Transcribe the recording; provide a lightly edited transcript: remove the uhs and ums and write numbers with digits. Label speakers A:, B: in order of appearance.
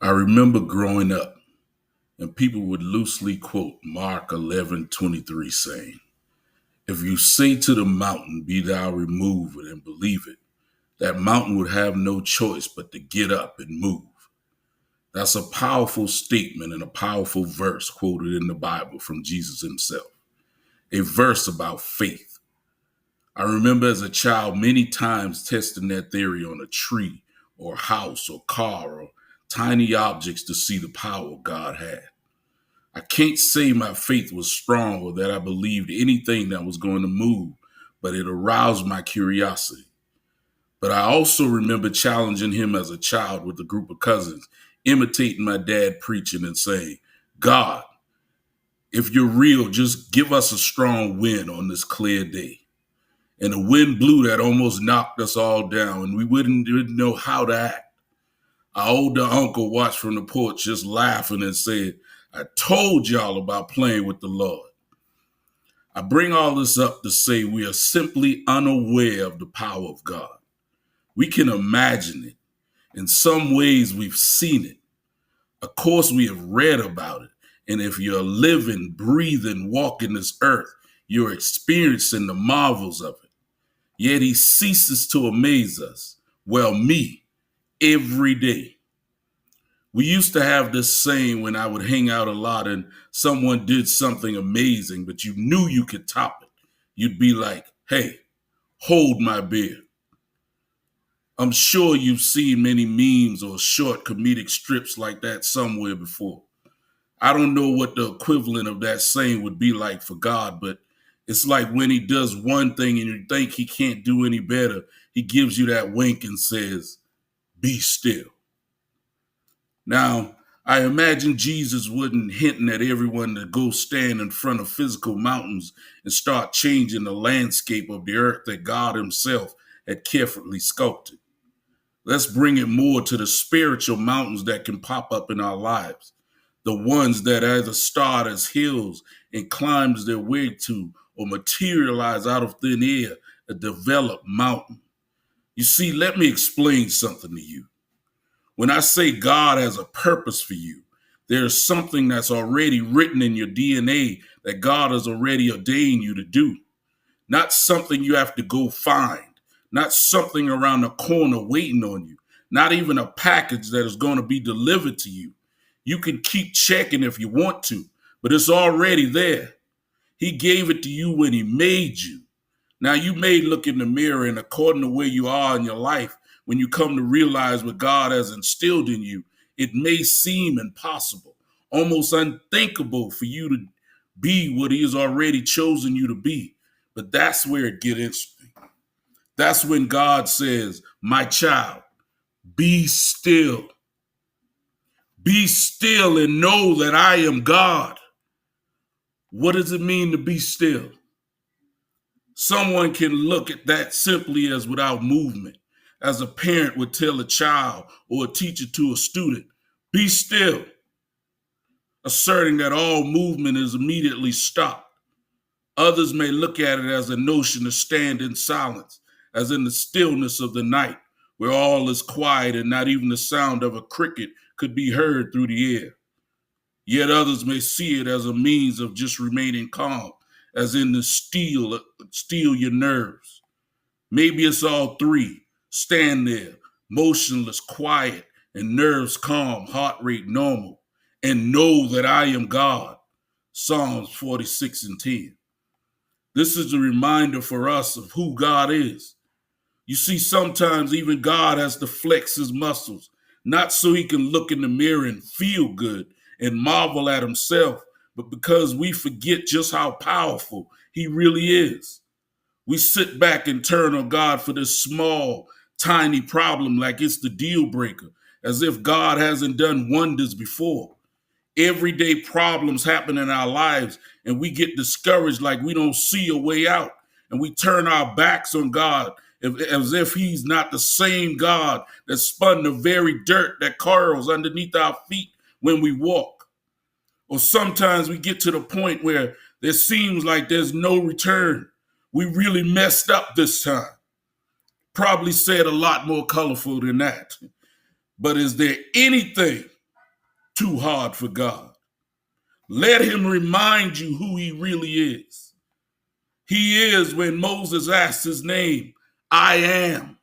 A: I remember growing up and people would loosely quote Mark 11:23 saying, if you say to the mountain, be thou removed and believe it, that mountain would have no choice but to get up and move. That's a powerful statement and a powerful verse quoted in the Bible from Jesus himself, a verse about faith. I remember as a child many times testing that theory on a tree or house or car or tiny objects to see the power God had. I can't say my faith was strong or that I believed anything that was going to move, but it aroused my curiosity. But I also remember challenging him as a child with a group of cousins, imitating my dad preaching and saying, God, if you're real, just give us a strong wind on this clear day. And the wind blew that almost knocked us all down, and we didn't know how to act. Our older uncle watched from the porch just laughing and said, I told y'all about playing with the Lord. I bring all this up to say we are simply unaware of the power of God. We can imagine it. In some ways, we've seen it. Of course, we have read about it. And if you're living, breathing, walking this earth, you're experiencing the marvels of it. Yet he ceases to amaze us. Well, me, every day. We used to have this saying when I would hang out a lot and someone did something amazing, but you knew you could top it. You'd be like, hey, hold my beer. I'm sure you've seen many memes or short comedic strips like that somewhere before. I don't know what the equivalent of that saying would be like for God, but it's like when he does one thing and you think he can't do any better, he gives you that wink and says, be still. Now, I imagine Jesus wasn't hinting at everyone to go stand in front of physical mountains and start changing the landscape of the earth that God himself had carefully sculpted. Let's bring it more to the spiritual mountains that can pop up in our lives, the ones that either start as hills and climbs their way to or materialize out of thin air, a developed mountain. You see, let me explain something to you. When I say God has a purpose for you, there's something that's already written in your DNA that God has already ordained you to do. Not something you have to go find, not something around the corner waiting on you, not even a package that is going to be delivered to you. You can keep checking if you want to, but it's already there. He gave it to you when he made you. Now, you may look in the mirror and according to where you are in your life, when you come to realize what God has instilled in you, it may seem impossible, almost unthinkable for you to be what he has already chosen you to be. But that's where it gets interesting. That's when God says, my child, be still. Be still and know that I am God. What does it mean to be still? Someone can look at that simply as without movement. As a parent would tell a child or a teacher to a student, be still, asserting that all movement is immediately stopped. Others may look at it as a notion to stand in silence, as in the stillness of the night, where all is quiet and not even the sound of a cricket could be heard through the air. Yet others may see it as a means of just remaining calm, as in the steel your nerves. Maybe it's all three. Stand there, motionless, quiet, and nerves calm, heart rate normal, and know that I am God. Psalms 46:10. This is a reminder for us of who God is. You see, sometimes even God has to flex his muscles, not so he can look in the mirror and feel good and marvel at himself, but because we forget just how powerful he really is. We sit back and turn on God for this small, tiny problem like it's the deal breaker, as if God hasn't done wonders before. Everyday problems happen in our lives and we get discouraged like we don't see a way out, and we turn our backs on God as if he's not the same God that spun the very dirt that curls underneath our feet when we walk. Or sometimes we get to the point where there seems like there's no return. We really messed up this time. Probably said a lot more colorful than that. But is there anything too hard for God. Let him remind you who he really is. He is, when Moses asked his name, I am.